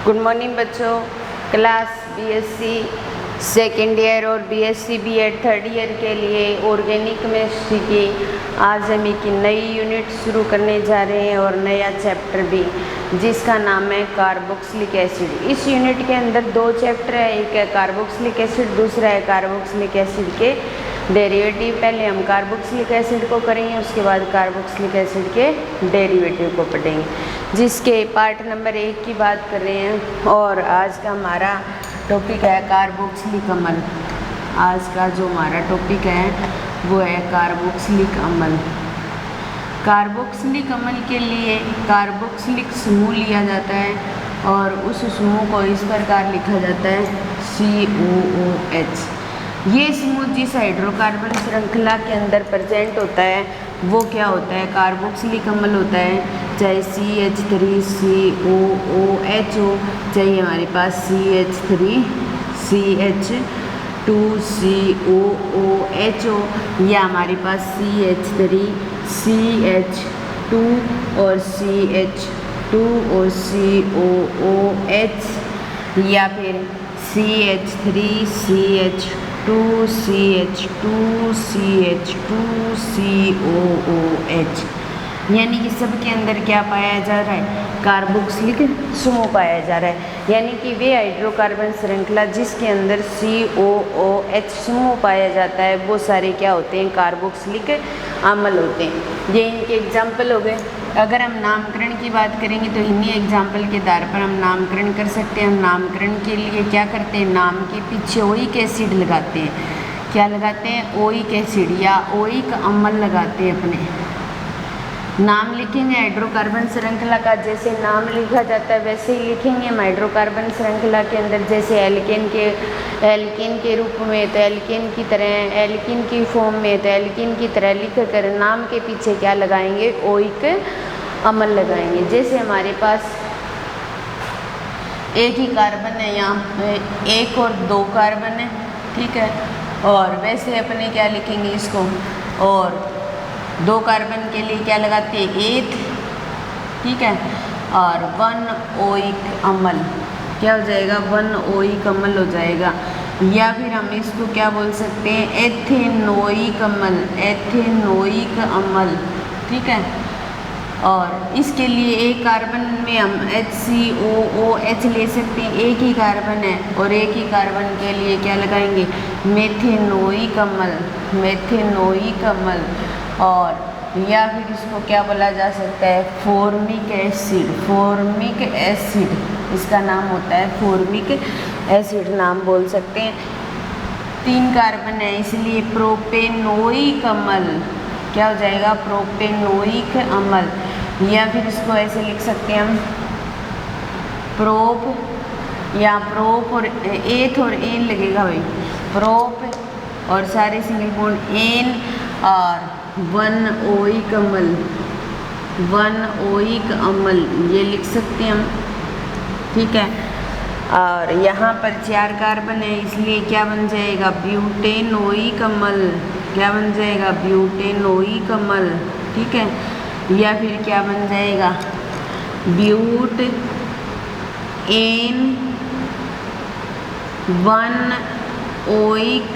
Good morning बच्चों। Class BSc second year और BSc BEd third year के लिए ऑर्गेनिक केमिस्ट्री की आज हम एक नई यूनिट शुरू करने जा रहे हैं और नया चैप्टर भी, जिसका नाम है कार्बोक्सिलिक एसिड। इस यूनिट के अंदर दो चैप्टर है, एक है कार्बोक्सिलिक एसिड, दूसरा है कार्बोक्सिलिक एसिड के डेरिवेटिव। पहले हम कार्बोक्सिलिक एसिड को करेंगे, उसके बाद कार्बोक्सिलिक एसिड के डेरिवेटिव को पढ़ेंगे, जिसके पार्ट नंबर 1 की बात कर रहे हैं। और आज का हमारा टॉपिक है कार्बोक्सिलिक अम्ल। आज का जो हमारा टॉपिक है वो है कार्बोक्सिलिक अम्ल। कार्बोक्सिलिक अम्ल के लिए कार्बोक्सिलिक समूह लिया जाता है और उस समूह को इस प्रकार लिखा जाता है COOH। ये समूह जिस हाइड्रोकार्बन श्रृंखला के अंदर प्रेजेंट होता है वो क्या होता है, कार्बोक्सिलिक अम्ल होता है। चाहे CH3COOH हो, चाहे हमारे पास CH3CH2COOH हो, या हमारे पास CH3CH2 और CH2 और COOH, या फिर CH3CH2CH2CH2COOH। यानी कि सबके अंदर क्या पाया जा रहा है, कार्बोक्सिलिक समूह पाया जा रहा है। यानी कि वे हाइड्रोकार्बन श्रृंखला जिसके अंदर COOH समूह पाया जाता है वो सारे क्या होते हैं, कार्बोक्सिलिक अम्ल होते हैं। ये इनके एग्जाम्पल हो गए। अगर हम नामकरण की बात करेंगे तो इन्हीं एग्जाम्पल के आधार पर हम नामकरण कर सकते हैं। हम नामकरण के लिए क्या करते हैं, नाम के पीछे ओइक एसिड लगाते हैं। क्या लगाते हैं, ओइक एसिड या ओइक अम्ल लगाते हैं। अपने नाम लिखेंगे हाइड्रोकार्बन श्रृंखला का, जैसे नाम लिखा जाता है वैसे ही लिखेंगे हम हाइड्रोकार्बन श्रृंखला के अंदर। जैसे एल्केन के रूप में तो एल्केन की तरह, एल्किन की फॉर्म में तो एल्किन की तरह लिख कर नाम के पीछे क्या लगाएंगे, ओइक अम्ल लगाएंगे। जैसे हमारे पास एक ही कार्बन है, यहाँ 1 और 2 कार्बन है, ठीक है। और वैसे अपने क्या लिखेंगे इसको, और 2 कार्बन के लिए क्या लगाते हैं, 8, ठीक है। और 1 ओइक अम्ल क्या हो जाएगा, 1 ओइक अम्ल हो जाएगा। या फिर हम इसको क्या बोल सकते हैं, एथेनोइक अम्ल, एथेनोइक अम्ल, ठीक है। और इसके लिए एक कार्बन में हम HCOOH ले सकते हैं, एक ही कार्बन है, और एक ही कार्बन के लिए क्या लगाएंगे, मेथेनोइक अम्ल, मेथेनोइक अम्ल। और या फिर इसको क्या बोला जा सकता है, फॉर्मिक एसिड, फॉर्मिक एसिड इसका नाम होता है, फॉर्मिक एसिड नाम बोल सकते हैं। 3 कार्बन है इसलिए प्रोपेनोइक अम्ल क्या हो जाएगा, प्रोपेनोइक अम्ल। या फिर इसको ऐसे लिख सकते हैं हम, प्रोप, या प्रोप और एथ और एन लगेगा भाई, प्रोप और सारे सिंगल बॉन्ड एन और 1 ओइक अम्ल, 1 ओइक अम्ल ये लिख सकते हैं हम, ठीक है। और यहाँ पर 4 कार्बन है इसलिए क्या बन जाएगा, ब्यूटेनोइक अम्ल, क्या बन जाएगा, ब्यूटेनोइक अम्ल, ठीक है। या फिर क्या बन जाएगा, ब्यूट एन 1 ओइक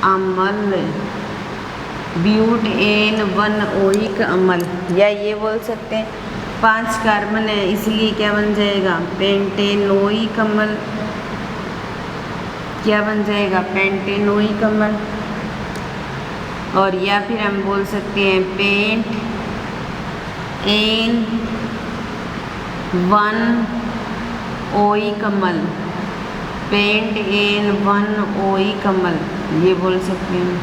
अम्ल, ब्यूट एन 1 ओइक अम्ल। या ये बोल सकते हैं 5 कार्बन है इसलिए क्या बन जाएगा, पेंटेनोइक अम्ल, क्या बन जाएगा, पेंटेनोइक अम्ल। और या फिर हम बोल सकते हैं पेंट एन 1 ओइक अम्ल, पेंट एन 1 ओइक अम्ल ये बोल सकते हैं,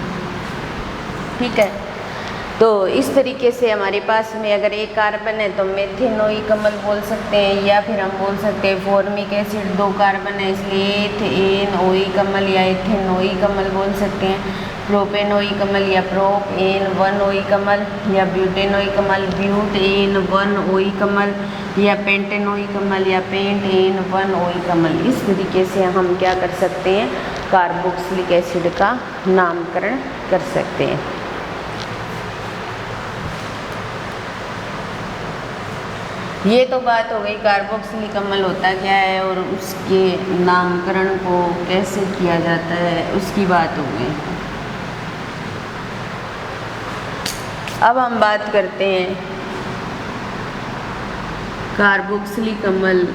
ठीक है। तो इस तरीके से हमारे पास में अगर एक कार्बन है तो मेथेनोइक अम्ल बोल सकते हैं। या फिर हम बोल सकते हैं फॉर्मिक एसिड, 2 कार्बन है इसलिए एथेनोइक अम्ल या एथेनोइक अम्ल बोल सकते हैं। प्रोपेनोइक अम्ल या प्रोप एन 1 ओइक अम्ल, या ब्यूटेनोइक अम्ल, ब्यूट एन 1 ओइक अम्ल, या पेंटेनोइक अम्ल या पेंट एन 1 ओइक अम्ल। इस तरीके से हम क्या कर सकते हैं, कार्बोक्सिलिक एसिड का नामकरण कर सकते हैं। ये तो बात हो गई कार्बोक्सिलिक अम्ल होता क्या है और उसके नामकरण को कैसे किया जाता है उसकी बात हो गई। अब हम बात करते हैं कार्बोक्सिलिक अम्ल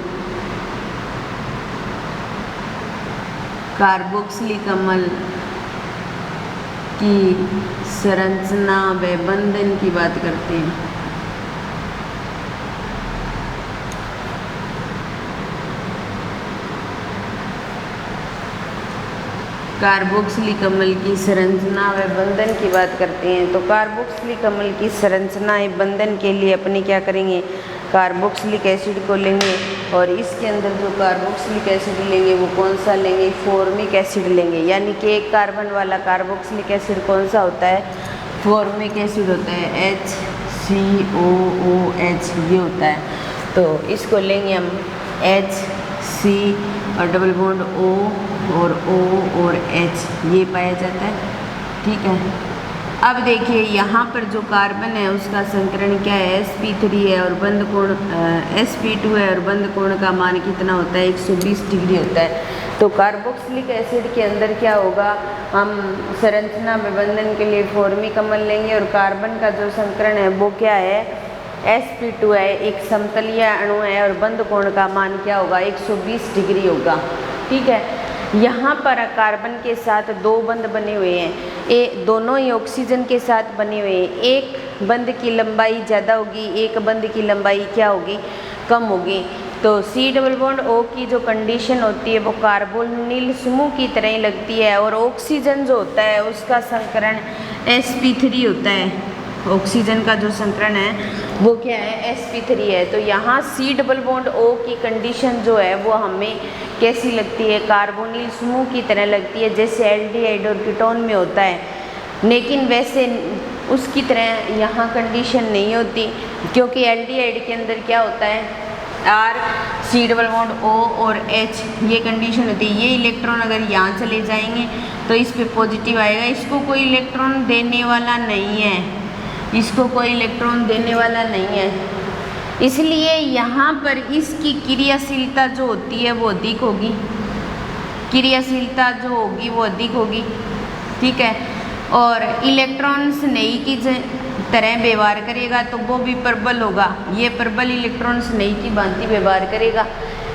की संरचना व बंधन की बात करते हैं। कार्बोक्सिलिक अम्ल की संरचना व बंधन की बात करते हैं। तो कार्बोक्सिलिक अम्ल की संरचना एवं बंधन के लिए अपने क्या करेंगे, कार्बोक्सिलिक एसिड को लेंगे और इसके अंदर जो कार्बोक्सिलिक एसिड लेंगे वो कौन सा लेंगे, फॉर्मिक एसिड लेंगे। यानी कि एक कार्बन वाला कार्बोक्सिलिक एसिड कौन सा होता है, फॉर्मिक एसिड होता है, HCOOH ये होता है। तो इसको लेंगे हम HC और डबल बॉन्ड O और O और H ये पाया जाता है। ठीक है, अब देखिए यहाँ पर जो कार्बन है उसका संकरण क्या है, sp3 है और बंध कोण sp2 है और बंध कोण का मान कितना होता है, 120 डिग्री होता है। तो कार्बोक्सिलिक एसिड के अंदर क्या होगा, हम संरचना में बंधन के लिए फॉर्मिक अम्ल लेंगे और कार्बन का जो संकरण है वो क्या है, sp2 है, एक समतलीय अणु है और बंध कोण का मान क्या होगा, 120 डिग्री होगा। ठीक है, यहाँ पर कार्बन के साथ दो बंध बने हुए हैं, दोनों ही ऑक्सीजन के साथ बने हुए हैं। एक बंध की लंबाई ज़्यादा होगी, एक बंध की लंबाई क्या होगी, कम होगी। तो C डबल बॉन्ड O की जो कंडीशन होती है वो कार्बोनिल समूह की तरह ही लगती है और ऑक्सीजन जो होता है उसका संकरण sp3 होता है। ऑक्सीजन का जो संकरण है वो क्या है, sp3 है। तो यहाँ C डबल बॉन्ड O की कंडीशन जो है वो हमें कैसी लगती है, कार्बोनिल समूह की तरह लगती है, जैसे एल्डिहाइड और कीटोन में होता है। लेकिन वैसे उसकी तरह यहाँ कंडीशन नहीं होती, क्योंकि एल्डिहाइड के अंदर क्या होता है, R C double bond O और H ये कंडीशन होती है। ये इलेक्ट्रॉन अगर यहाँ चले जाएंगे तो इस पे पॉजिटिव आएगा, इसको कोई इलेक्ट्रॉन देने वाला नहीं है, इसको कोई इलेक्ट्रॉन देने वाला नहीं है। इसलिए यहाँ पर इसकी क्रियाशीलता जो होती है वो अधिक होगी, क्रियाशीलता जो होगी वो अधिक होगी। ठीक है, और इलेक्ट्रॉन्स नहीं की तरह व्यवहार करेगा तो वो भी प्रबल होगा, ये प्रबल इलेक्ट्रॉन्स नहीं की भांति व्यवहार करेगा।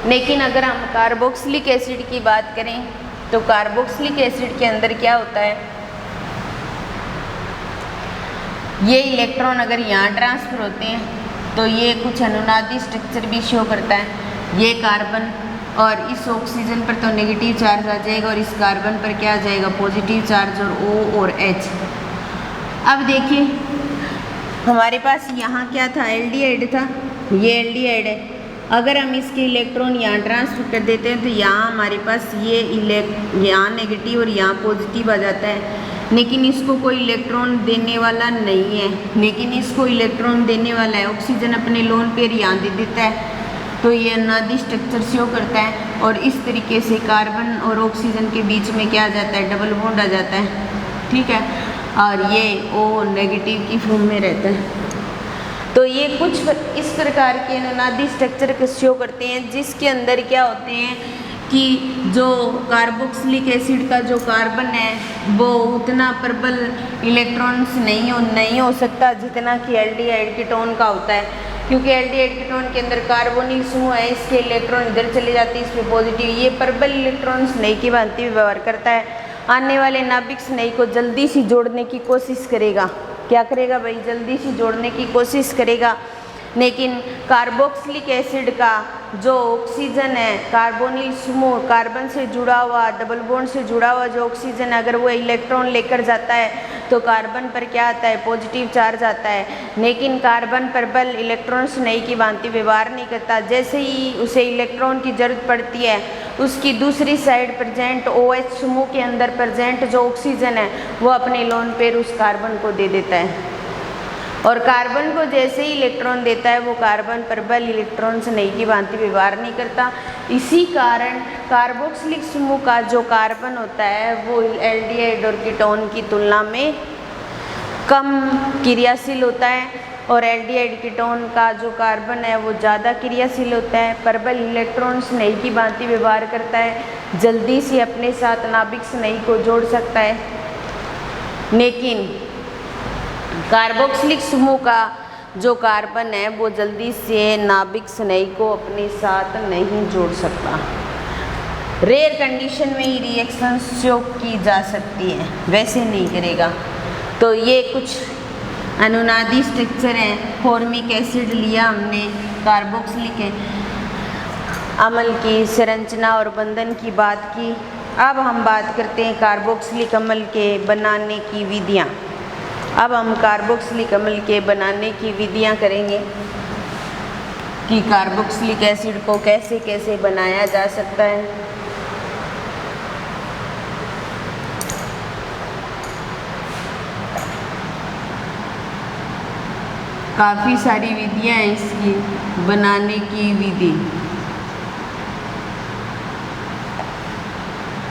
लेकिन अगर हम कार्बोक्सिलिक एसिड की बात करें तो कार्बोक्सिलिक एसिड के अंदर क्या होता है, ये इलेक्ट्रॉन अगर यहाँ ट्रांसफर होते हैं तो ये कुछ अनुनादी स्ट्रक्चर भी शो करता है। ये कार्बन और इस ऑक्सीजन पर तो नेगेटिव चार्ज आ जाएगा और इस कार्बन पर क्या आ जाएगा, पॉजिटिव चार्ज और O और H। अब देखिए हमारे पास यहाँ क्या था, एल्डिहाइड था, ये एल्डिहाइड है। अगर हम इसके इलेक्ट्रॉन यहाँ ट्रांसफर कर देते हैं तो यहाँ हमारे पास ये यहाँ नेगेटिव और यहाँ पॉजिटिव आ जाता है। लेकिन इसको कोई इलेक्ट्रॉन देने वाला नहीं है, लेकिन इसको इलेक्ट्रॉन देने वाला है, ऑक्सीजन अपने लोन पेयर यहाँ दे देता है। तो ये अनादि स्ट्रक्चर शो करता है और इस तरीके से कार्बन और ऑक्सीजन के बीच में क्या आ जाता है, डबल बॉन्ड आ जाता है। ठीक है, और ये O नेगेटिव की फॉर्म में रहता है। तो ये कुछ इस प्रकार के अनुनादी स्ट्रक्चर को शो करते हैं, जिसके अंदर क्या होते हैं कि जो कार्बोक्सिलिक एसिड का जो कार्बन है वो उतना प्रबल इलेक्ट्रॉन्स नहीं हो सकता जितना कि एल्डिहाइड कीटोन का होता है, क्योंकि एल्डिहाइड कीटोन के अंदर कार्बोनिल समूह है, इसके इलेक्ट्रॉन इधर चले जाते हैं, इस पे पॉजिटिव, ये प्रबल इलेक्ट्रॉन्स नहीं की भांति व्यवहार करता है। आने वाले नाभिक स्नेही को जल्दी से जोड़ने की कोशिश करेगा, क्या करेगा भाई, जल्दी से जोड़ने की कोशिश करेगा। लेकिन कार्बोक्सिलिक एसिड का जो ऑक्सीजन है, कार्बोनिल समूह, कार्बन से जुड़ा हुआ, डबल बॉन्ड से जुड़ा हुआ जो ऑक्सीजन है, अगर वो इलेक्ट्रॉन लेकर जाता है तो कार्बन पर क्या आता है, पॉजिटिव चार्ज आता है। लेकिन कार्बन प्रबल इलेक्ट्रॉन्स नहीं की भांति व्यवहार नहीं करता, जैसे ही उसे इलेक्ट्रॉन की जरूरत पड़ती है उसकी दूसरी साइड प्रेजेंट OH समूह के अंदर प्रेजेंट जो ऑक्सीजन है वो अपने लोन पेयर उस कार्बन को दे देता है, और कार्बन को जैसे ही इलेक्ट्रॉन देता है वो कार्बन प्रबल इलेक्ट्रॉन से नहीं की भांति व्यवहार नहीं करता। इसी कारण कार्बोक्सिलिक समूह का जो कार्बन होता है वो एल्डिहाइड और कीटोन की तुलना में कम क्रियाशील होता है और एल्डिहाइड कीटोन का जो कार्बन है वो ज़्यादा क्रियाशील होता है, प्रबल इलेक्ट्रॉन स्नेही की भांति व्यवहार करता है, जल्दी से अपने साथ नाभिक स्नेही को जोड़ सकता है। लेकिन कार्बोक्सिलिक समूह का जो कार्बन है वो जल्दी से नाभिक स्नेही को अपने साथ नहीं जोड़ सकता। रेयर कंडीशन में ही रिएक्शन शो की जा सकती है, वैसे नहीं करेगा। तो ये कुछ अनुनादी स्ट्रक्चर हैं। फॉर्मिक एसिड लिया हमने, कार्बोक्सिलिक अम्ल की संरचना और बंधन की बात की। अब हम बात करते हैं कार्बोक्सिलिक अम्ल के बनाने की विधियाँ। अब हम कार्बोक्सिलिक अम्ल के बनाने की विधियाँ करेंगे कि कार्बोक्सिलिक एसिड को कैसे कैसे बनाया जा सकता है। काफ़ी सारी विधियाँ हैं इसकी बनाने की विधि।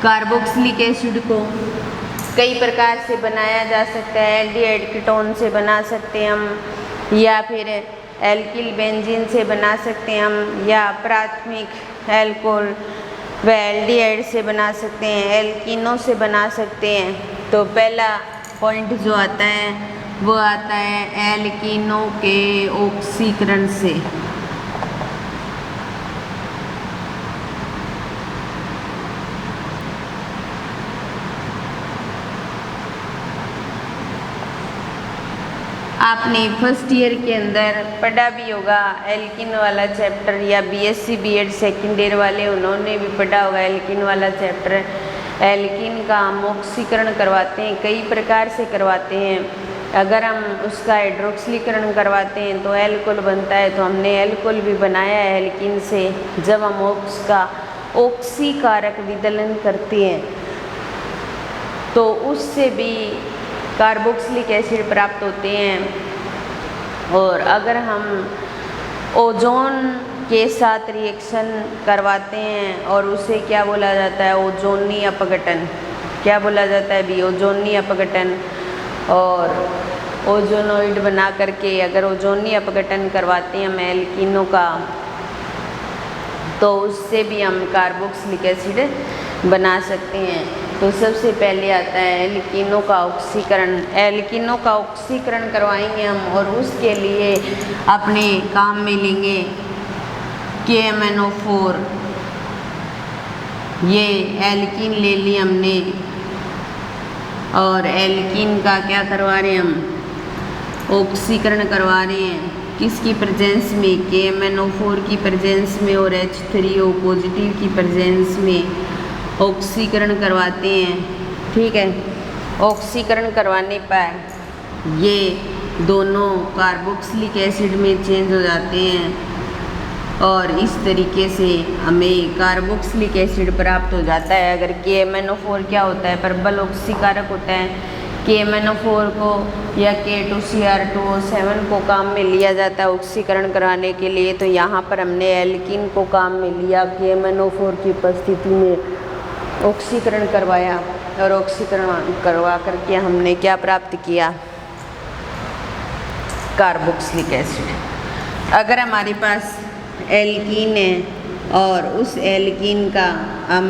कार्बोक्सिलिक एसिड को कई प्रकार से बनाया जा सकता है। एल्डिहाइड कीटोन से बना सकते हैं हम, या फिर एल्किल बेंजीन से बना सकते हैं हम, या प्राथमिक एल्कोहल व एल्डिहाइड से बना सकते हैं, एल्किनों से बना सकते हैं। तो पहला पॉइंट जो आता है वो आता है एल्किनों के ऑक्सीकरण से। आपने फर्स्ट ईयर के अंदर पढ़ा भी होगा एल्किन वाला चैप्टर, या बीएससी बीएड सेकेंड ईयर वाले उन्होंने भी पढ़ा होगा एल्किन वाला चैप्टर। एल्किन का हम ऑक्सीकरण करवाते हैं, कई प्रकार से करवाते हैं। अगर हम उसका हाइड्रोक्सिलीकरण करवाते हैं तो एल्कोहल बनता है, तो हमने एल्कोहल भी बनाया है एल्किन से। जब हम उसका ऑक्सीकारक विदलन करते हैं तो उससे भी कार्बोक्सिलिक एसिड प्राप्त होते हैं। और अगर हम ओजोन के साथ रिएक्शन करवाते हैं, और उसे क्या बोला जाता है, ओजोनी अपघटन। क्या बोला जाता है भी, ओजोनी अपघटन। और ओजोनोइड बना करके अगर ओजोनी अपघटन करवाते हैं हम एल्किनों का, तो उससे भी हम कार्बोक्सिलिक एसिड बना सकते हैं। तो सबसे पहले आता है एल्किनों का ऑक्सीकरण। एल्किनों का ऑक्सीकरण करवाएंगे हम, और उसके लिए अपने काम में लेंगे KMnO4। ये एल्किन ले ली हमने, और एल्किन का क्या करवा रहे हैं हम, ऑक्सीकरण करवा रहे हैं। किसकी प्रेजेंस में, KMnO4 की प्रेजेंस में और H3O पॉजिटिव की प्रेजेंस में ऑक्सीकरण करवाते हैं। ठीक है, ऑक्सीकरण करवाने पर ये दोनों कार्बोक्सिलिक एसिड में चेंज हो जाते हैं, और इस तरीके से हमें कार्बोक्सिलिक एसिड प्राप्त हो जाता है। अगर KMnO4 क्या होता है, प्रबल ऑक्सीकारक होता है। KMnO4 को या K2Cr2O7 को काम में लिया जाता है ऑक्सीकरण कराने के लिए। तो यहाँ पर हमने एल्किन को काम में लिया, KMnO4 की उपस्थिति में ऑक्सीकरण करवाया, और ऑक्सीकरण करवा करके हमने क्या प्राप्त किया, कार्बोक्सिलिक एसिड। अगर हमारे पास एल्कीन है और उस एल्कीन का हम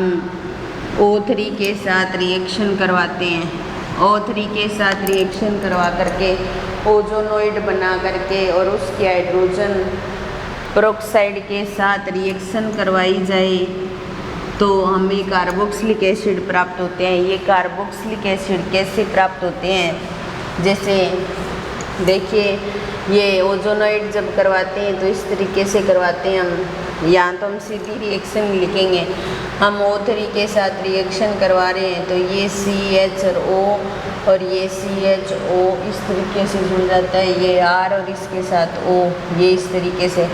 O3 के साथ रिएक्शन करवाते हैं, O3 के साथ रिएक्शन करवा करके ओजोनोइड बना करके और उसकी हाइड्रोजन पेरोक्साइड के साथ रिएक्शन करवाई जाए तो हमें कार्बोक्सिलिक एसिड प्राप्त होते हैं। ये कार्बोक्सिलिक एसिड कैसे प्राप्त होते हैं, जैसे देखिए ये ओजोनोइड जब करवाते हैं तो इस तरीके से करवाते हैं हम। यहाँ तो हम सीधी रिएक्शन लिखेंगे, हम O3 के साथ रिएक्शन करवा रहे हैं तो ये CH और O और ये CHO इस तरीके से जुड़ जाता है, ये R और इसके साथ O ये इस तरीके से,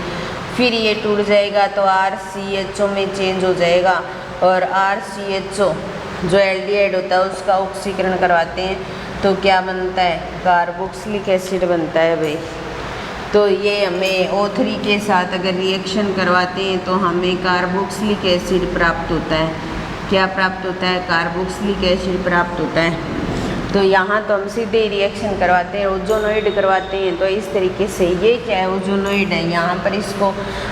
फिर ये टूट जाएगा तो RCHO में चेंज हो जाएगा, और RCHO जो एल्डिहाइड होता है उसका ऑक्सीकरण करवाते हैं तो क्या बनता है, कार्बोक्सिलिक एसिड बनता है भाई। तो ये हमें O3 के साथ अगर रिएक्शन करवाते हैं तो हमें कार्बोक्सिलिक एसिड प्राप्त होता है। क्या प्राप्त होता है, कार्बोक्सिलिक एसिड प्राप्त होता है। तो यहाँ तो हम सीधे रिएक्शन करवाते हैं, ओजोनोइड करवाते हैं। तो इस तरीके से ये क्या है, ओजोनोइड है। यहाँ पर इसको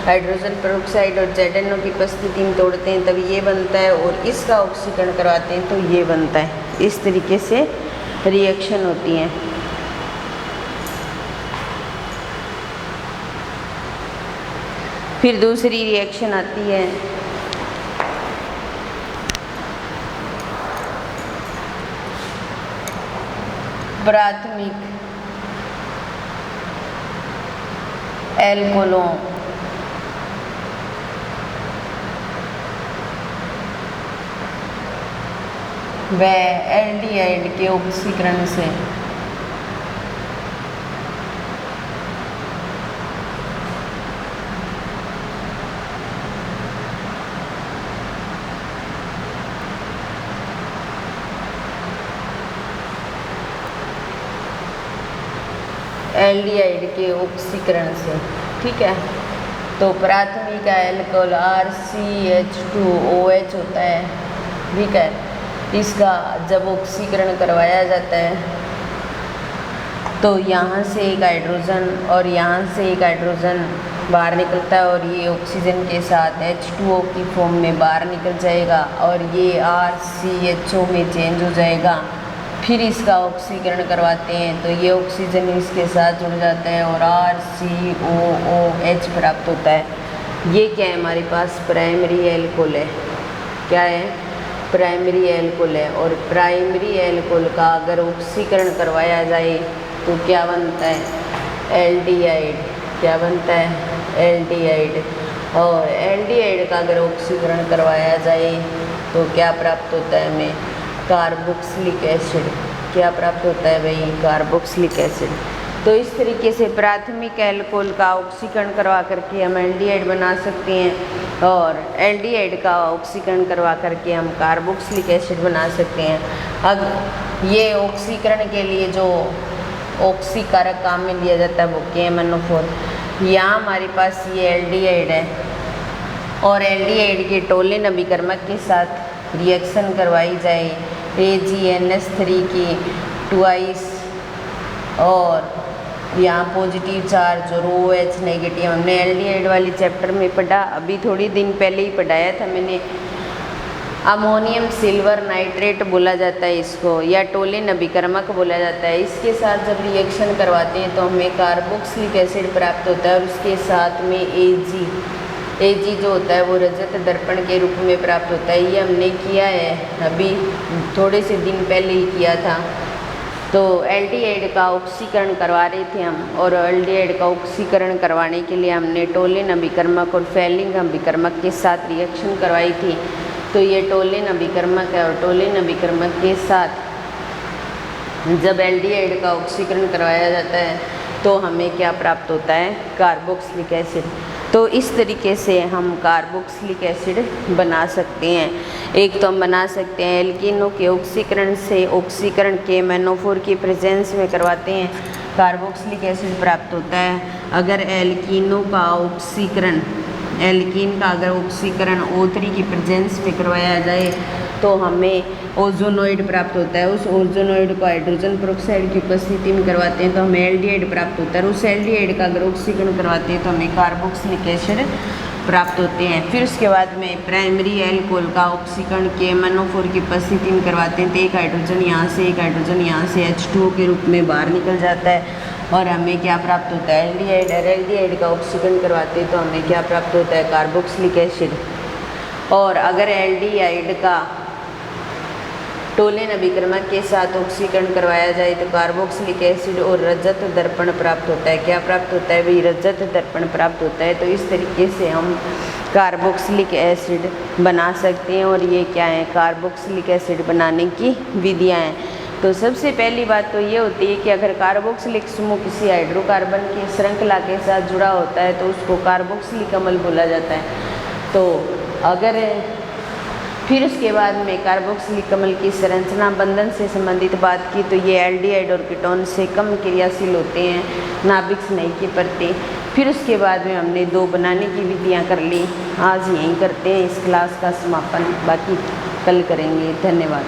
हाइड्रोजन पेरोक्साइड और ZNO की उपस्थिति में तोड़ते हैं तब ये बनता है, और इसका ऑक्सीकरण करवाते हैं तो ये बनता है। इस तरीके से रिएक्शन होती है। फिर दूसरी रिएक्शन आती है प्राथमिक एल्कोलों व एल्डिहाइड के ऑक्सीकरण से एल्डिहाइड के ऑक्सीकरण से, ठीक है। तो प्राथमिक एल्कोहल RCH2OH होता है, ठीक है। इसका जब ऑक्सीकरण करवाया जाता है तो यहाँ से एक हाइड्रोजन और यहाँ से एक हाइड्रोजन बाहर निकलता है, और ये ऑक्सीजन के साथ H2O की फॉर्म में बाहर निकल जाएगा और ये RCHO में चेंज हो जाएगा। फिर इसका ऑक्सीकरण करवाते हैं तो ये ऑक्सीजन इसके साथ जुड़ जाता है और RCOOH प्राप्त होता है। ये क्या है, हमारे पास प्राइमरी एल्कोहल है। क्या है, प्राइमरी एल्कोहल है। और प्राइमरी एल्कोहल का अगर ऑक्सीकरण करवाया जाए तो क्या बनता है, एल्डिहाइड। क्या बनता है, एल्डिहाइड। और एल्डिहाइड का अगर ऑक्सीकरण करवाया जाए तो क्या प्राप्त होता है हमें, कार्बोक्सिलिक एसिड। क्या प्राप्त होता है भाई, कार्बोक्सिलिक एसिड। तो इस तरीके से प्राथमिक एल्कोहल का ऑक्सीकरण करवा करके हम एल्डिहाइड बना सकते हैं, और एल्डिहाइड का ऑक्सीकरण करवा करके हम कार्बोक्सिलिक एसिड बना सकते हैं। अब ये ऑक्सीकरण के लिए जो ऑक्सीकारक काम में लिया जाता है वो KMnO4। यहाँ हमारे पास ये एल्डिहाइड है, और एल्डिहाइड के टोलिन अभिकर्मक के साथ रिएक्शन करवाई जाए AgNH3 की ट्वाइस, और यहाँ पॉजिटिव चार्ज और OH नेगेटिव। हमने एल्डिहाइड वाली चैप्टर में पढ़ा, अभी थोड़ी दिन पहले ही पढ़ाया था मैंने। अमोनियम सिल्वर नाइट्रेट बोला जाता है इसको, या टोलिन अभिकर्मक बोला जाता है। इसके साथ जब रिएक्शन करवाते हैं तो हमें कार्बोक्सिलिक एसिड प्राप्त होता है, और उसके साथ में Ag जो होता है वो रजत दर्पण के रूप में प्राप्त होता है। ये हमने किया है, अभी थोड़े से दिन पहले ही किया था। तो एल्डिहाइड का ऑक्सीकरण करवा रहे थे हम, और एल्डिहाइड का ऑक्सीकरण करवाने के लिए हमने टोलिन अभिकर्मक और फैलिंग अभिकर्मक के साथ रिएक्शन करवाई थी। तो ये टोलिन अभिकर्मक है, और टोलिन अभिकर्मक के साथ जब एल्डिहाइड का ऑक्सीकरण करवाया जाता है तो हमें क्या प्राप्त होता है, कार्बोक्सिलिक एसिड। तो इस तरीके से हम कार्बोक्सिलिक एसिड बना सकते हैं। एक तो हम बना सकते हैं एल्कीनों के ऑक्सीकरण से, ऑक्सीकरण KMnO4 की प्रेजेंस में करवाते हैं, कार्बोक्सिलिक एसिड प्राप्त होता है। अगर एल्कीनों का ऑक्सीकरण, एल्कीन का अगर ऑक्सीकरण O3 की प्रेजेंस में करवाया जाए तो हमें ओजोनोइड प्राप्त होता है। उस ओजोनोइड को हाइड्रोजन पेरोक्साइड की उपस्थिति में करवाते हैं तो हमें एल्डिहाइड प्राप्त होता है। उस एल्डिहाइड का अगर ऑक्सीकरण करवाते हैं तो हमें कार्बोक्सिलिक एसिड प्राप्त होते हैं। फिर उसके बाद में प्राइमरी एल्कोहल का ऑक्सीकरण KMnO4 की उपस्थिति में करवाते हैं तो एक हाइड्रोजन यहाँ से, एक हाइड्रोजन यहाँ से H2O के रूप में बाहर निकल जाता है, और हमें क्या प्राप्त होता है, एल्डिहाइड। एल्डिहाइड का ऑक्सीकरण करवाते हैं तो हमें क्या प्राप्त होता है, कार्बोक्सिलिक एसिड। और अगर एल्डिहाइड का टोलिन अभिकर्मक के साथ ऑक्सीकरण करवाया जाए तो कार्बोक्सिलिक एसिड और रजत दर्पण प्राप्त होता है। क्या प्राप्त होता है भाई, रजत दर्पण प्राप्त होता है। तो इस तरीके से हम कार्बोक्सिलिक एसिड बना सकते हैं, और ये क्या है, कार्बोक्सिलिक एसिड बनाने की विधियाँ हैं। तो सबसे पहली बात तो ये होती है कि अगर कार्बोक्सिलिक समूह किसी हाइड्रोकार्बन की श्रृंखला के साथ जुड़ा होता है तो उसको कार्बोक्सिलिक अम्ल बोला जाता है। तो अगर फिर उसके बाद में कार्बोक्सिलिक अम्ल की संरचना बंधन से संबंधित बात की तो ये एल्डिहाइड और कीटोन से कम क्रियाशील होते हैं, नाभिक स्नायु की परतें। फिर उसके बाद में हमने 2 बनाने की विधियाँ कर ली। आज यहीं करते हैं इस क्लास का समापन, बाकी कल करेंगे। धन्यवाद।